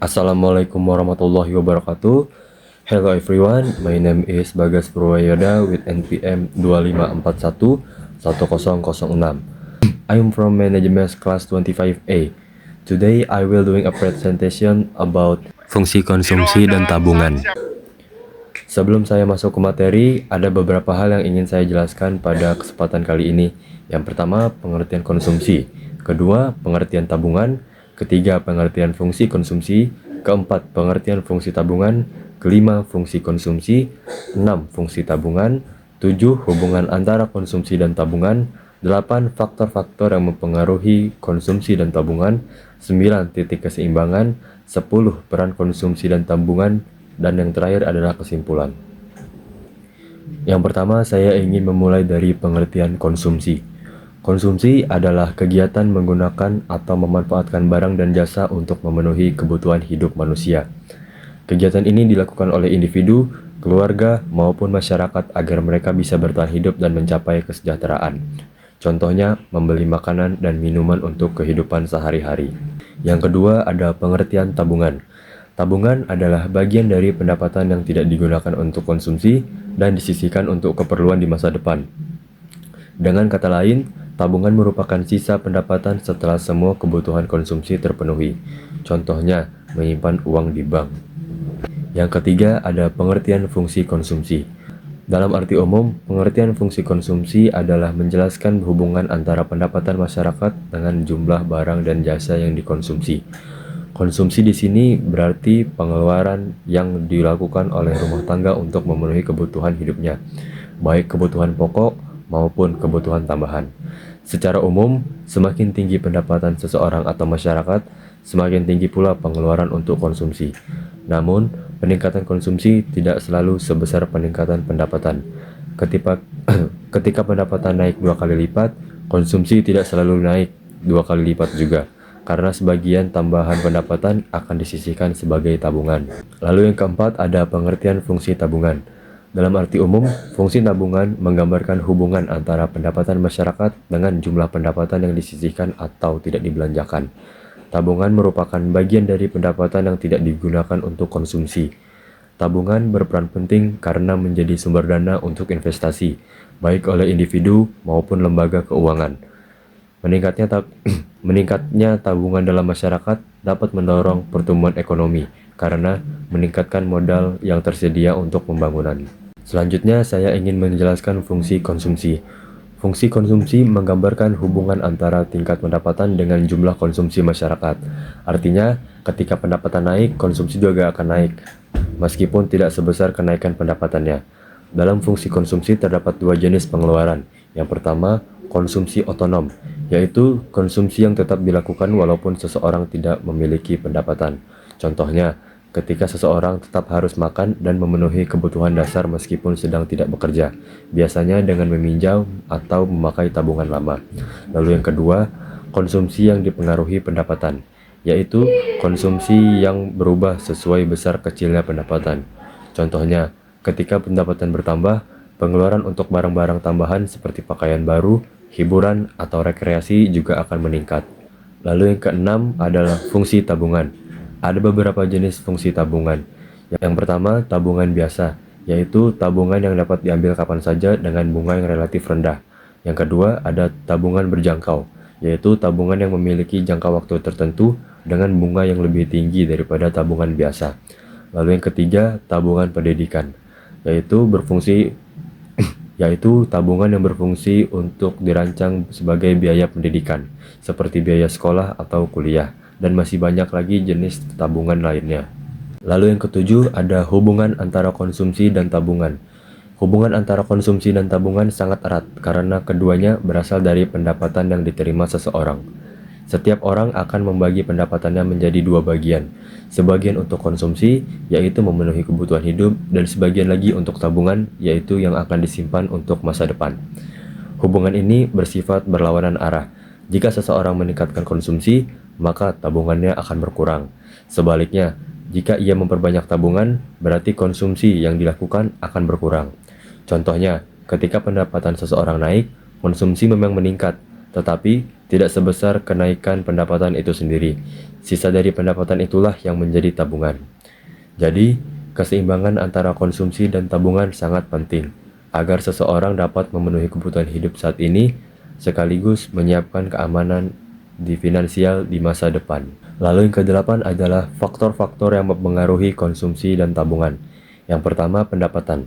Assalamualaikum warahmatullahi wabarakatuh. Hello everyone, my name is Bagas Purwayada with NPM 25411006. I am from Management Class 25A. Today I will doing a presentation about fungsi konsumsi dan tabungan. Sebelum saya masuk ke materi, ada beberapa hal yang ingin saya jelaskan pada kesempatan kali ini. Yang pertama, pengertian konsumsi. Kedua, pengertian tabungan. Ketiga, pengertian fungsi konsumsi. Keempat, pengertian fungsi tabungan. Kelima, fungsi konsumsi. 6, fungsi tabungan. 7, hubungan antara konsumsi dan tabungan. 8, faktor-faktor yang mempengaruhi konsumsi dan tabungan. 9, titik keseimbangan. 10, peran konsumsi dan tabungan. Dan yang terakhir adalah kesimpulan. Yang pertama, saya ingin memulai dari pengertian konsumsi. Konsumsi adalah kegiatan menggunakan atau memanfaatkan barang dan jasa untuk memenuhi kebutuhan hidup manusia. Kegiatan ini dilakukan oleh individu, keluarga, maupun masyarakat agar mereka bisa bertahan hidup dan mencapai kesejahteraan. Contohnya, membeli makanan dan minuman untuk kehidupan sehari-hari. Yang kedua, ada pengertian tabungan. Tabungan adalah bagian dari pendapatan yang tidak digunakan untuk konsumsi dan disisihkan untuk keperluan di masa depan. Dengan kata lain, tabungan merupakan sisa pendapatan setelah semua kebutuhan konsumsi terpenuhi. Contohnya, menyimpan uang di bank. Yang ketiga, ada pengertian fungsi konsumsi. Dalam arti umum, pengertian fungsi konsumsi adalah menjelaskan hubungan antara pendapatan masyarakat dengan jumlah barang dan jasa yang dikonsumsi. Konsumsi di sini berarti pengeluaran yang dilakukan oleh rumah tangga untuk memenuhi kebutuhan hidupnya, baik kebutuhan pokok maupun kebutuhan tambahan. Secara umum, semakin tinggi pendapatan seseorang atau masyarakat, semakin tinggi pula pengeluaran untuk konsumsi. Namun, peningkatan konsumsi tidak selalu sebesar peningkatan pendapatan. Ketika pendapatan naik 2 kali lipat, konsumsi tidak selalu naik 2 kali lipat juga, karena sebagian tambahan pendapatan akan disisihkan sebagai tabungan. Lalu yang keempat, ada pengertian fungsi tabungan. Dalam arti umum, fungsi tabungan menggambarkan hubungan antara pendapatan masyarakat dengan jumlah pendapatan yang disisihkan atau tidak dibelanjakan. Tabungan merupakan bagian dari pendapatan yang tidak digunakan untuk konsumsi. Tabungan berperan penting karena menjadi sumber dana untuk investasi, baik oleh individu maupun lembaga keuangan. Meningkatnya tabungan dalam masyarakat dapat mendorong pertumbuhan ekonomi karena meningkatkan modal yang tersedia untuk pembangunan. Selanjutnya, saya ingin menjelaskan fungsi konsumsi. Fungsi konsumsi menggambarkan hubungan antara tingkat pendapatan dengan jumlah konsumsi masyarakat. Artinya, ketika pendapatan naik, konsumsi juga akan naik, meskipun tidak sebesar kenaikan pendapatannya. Dalam fungsi konsumsi terdapat 2 jenis pengeluaran. Yang pertama, konsumsi otonom, yaitu konsumsi yang tetap dilakukan walaupun seseorang tidak memiliki pendapatan. Contohnya, ketika seseorang tetap harus makan dan memenuhi kebutuhan dasar meskipun sedang tidak bekerja, biasanya dengan meminjam atau memakai tabungan lama. Lalu yang kedua, konsumsi yang dipengaruhi pendapatan, yaitu konsumsi yang berubah sesuai besar kecilnya pendapatan. Contohnya, ketika pendapatan bertambah, pengeluaran untuk barang-barang tambahan seperti pakaian baru, hiburan, atau rekreasi juga akan meningkat. Lalu yang keenam adalah fungsi tabungan. Ada beberapa jenis fungsi tabungan. Yang pertama, tabungan biasa, yaitu tabungan yang dapat diambil kapan saja dengan bunga yang relatif rendah. Yang kedua, ada tabungan berjangkau, yaitu tabungan yang memiliki jangka waktu tertentu dengan bunga yang lebih tinggi daripada tabungan biasa. Lalu yang ketiga, tabungan pendidikan, yaitu tabungan yang berfungsi untuk dirancang sebagai biaya pendidikan, seperti biaya sekolah atau kuliah, dan masih banyak lagi jenis tabungan lainnya. Lalu yang ketujuh, ada hubungan antara konsumsi dan tabungan. Hubungan antara konsumsi dan tabungan sangat erat karena keduanya berasal dari pendapatan yang diterima seseorang. Setiap orang akan membagi pendapatannya menjadi 2 bagian. Sebagian untuk konsumsi, yaitu memenuhi kebutuhan hidup, dan sebagian lagi untuk tabungan, yaitu yang akan disimpan untuk masa depan. Hubungan ini bersifat berlawanan arah. Jika seseorang meningkatkan konsumsi, maka tabungannya akan berkurang. Sebaliknya, jika ia memperbanyak tabungan, berarti konsumsi yang dilakukan akan berkurang. Contohnya, ketika pendapatan seseorang naik, konsumsi memang meningkat, tetapi tidak sebesar kenaikan pendapatan itu sendiri. Sisa dari pendapatan itulah yang menjadi tabungan. Jadi, keseimbangan antara konsumsi dan tabungan sangat penting agar seseorang dapat memenuhi kebutuhan hidup saat ini sekaligus menyiapkan keamanan di finansial di masa depan. Lalu yang kedelapan adalah faktor-faktor yang mempengaruhi konsumsi dan tabungan. Yang pertama, pendapatan.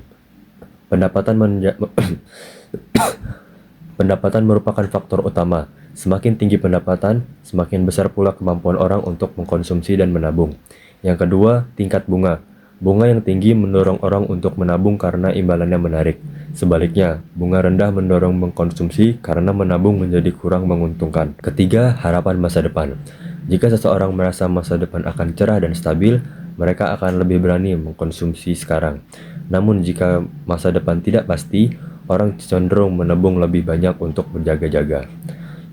Pendapatan merupakan faktor utama. Semakin tinggi pendapatan, semakin besar pula kemampuan orang untuk mengkonsumsi dan menabung. Yang kedua, tingkat bunga. Bunga yang tinggi mendorong orang untuk menabung karena imbalannya menarik. Sebaliknya, bunga rendah mendorong mengkonsumsi karena menabung menjadi kurang menguntungkan. Ketiga, harapan masa depan. Jika seseorang merasa masa depan akan cerah dan stabil, mereka akan lebih berani mengkonsumsi sekarang. Namun jika masa depan tidak pasti, orang cenderung menabung lebih banyak untuk berjaga-jaga.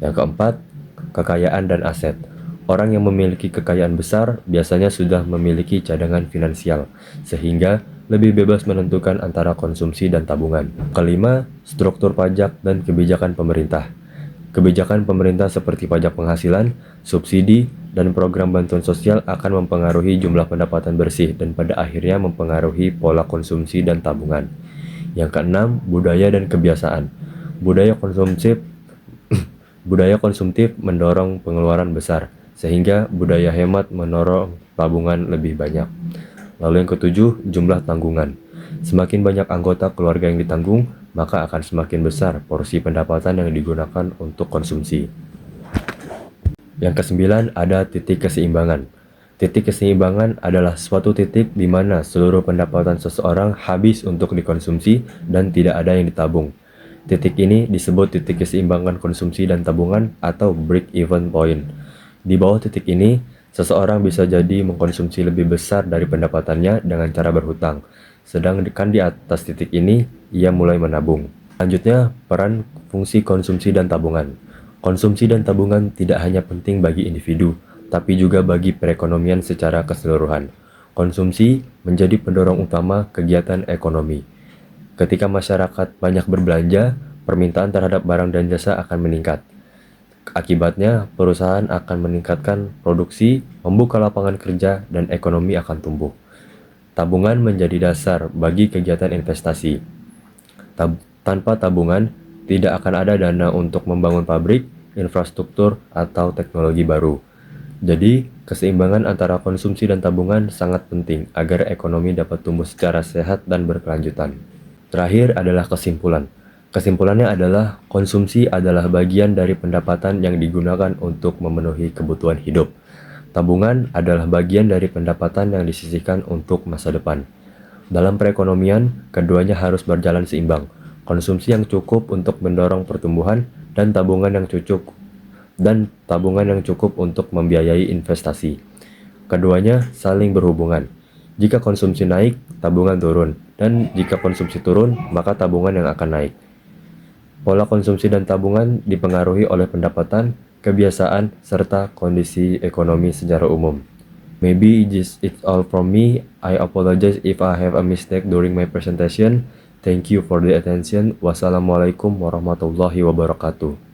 Yang keempat, kekayaan dan aset. Orang yang memiliki kekayaan besar biasanya sudah memiliki cadangan finansial, sehingga lebih bebas menentukan antara konsumsi dan tabungan. Kelima, struktur pajak dan kebijakan pemerintah. Kebijakan pemerintah seperti pajak penghasilan, subsidi, dan program bantuan sosial akan mempengaruhi jumlah pendapatan bersih dan pada akhirnya mempengaruhi pola konsumsi dan tabungan. Yang keenam, budaya dan kebiasaan. Budaya konsumtif mendorong pengeluaran besar, sehingga budaya hemat mendorong tabungan lebih banyak. Lalu yang ketujuh, jumlah tanggungan. Semakin banyak anggota keluarga yang ditanggung, maka akan semakin besar porsi pendapatan yang digunakan untuk konsumsi. Yang kesembilan, ada titik keseimbangan. Titik keseimbangan adalah suatu titik di mana seluruh pendapatan seseorang habis untuk dikonsumsi dan tidak ada yang ditabung. Titik ini disebut titik keseimbangan konsumsi dan tabungan atau break-even point. Di bawah titik ini, seseorang bisa jadi mengkonsumsi lebih besar dari pendapatannya dengan cara berhutang. Sedangkan di atas titik ini, ia mulai menabung. Selanjutnya, peran fungsi konsumsi dan tabungan. Konsumsi dan tabungan tidak hanya penting bagi individu, tapi juga bagi perekonomian secara keseluruhan. Konsumsi menjadi pendorong utama kegiatan ekonomi. Ketika masyarakat banyak berbelanja, permintaan terhadap barang dan jasa akan meningkat. Akibatnya, perusahaan akan meningkatkan produksi, membuka lapangan kerja, dan ekonomi akan tumbuh. Tabungan menjadi dasar bagi kegiatan investasi. Tanpa tabungan, tidak akan ada dana untuk membangun pabrik, infrastruktur, atau teknologi baru. Jadi, keseimbangan antara konsumsi dan tabungan sangat penting agar ekonomi dapat tumbuh secara sehat dan berkelanjutan. Terakhir adalah kesimpulan. Kesimpulannya adalah konsumsi adalah bagian dari pendapatan yang digunakan untuk memenuhi kebutuhan hidup. Tabungan adalah bagian dari pendapatan yang disisihkan untuk masa depan. Dalam perekonomian, keduanya harus berjalan seimbang. Konsumsi yang cukup untuk mendorong pertumbuhan dan tabungan yang cukup untuk membiayai investasi. Keduanya saling berhubungan. Jika konsumsi naik, tabungan turun, dan jika konsumsi turun, maka tabungan yang akan naik. Pola konsumsi dan tabungan dipengaruhi oleh pendapatan, kebiasaan, serta kondisi ekonomi secara umum. Maybe it's all from me. I apologize if I have a mistake during my presentation. Thank you for the attention. Wassalamualaikum warahmatullahi wabarakatuh.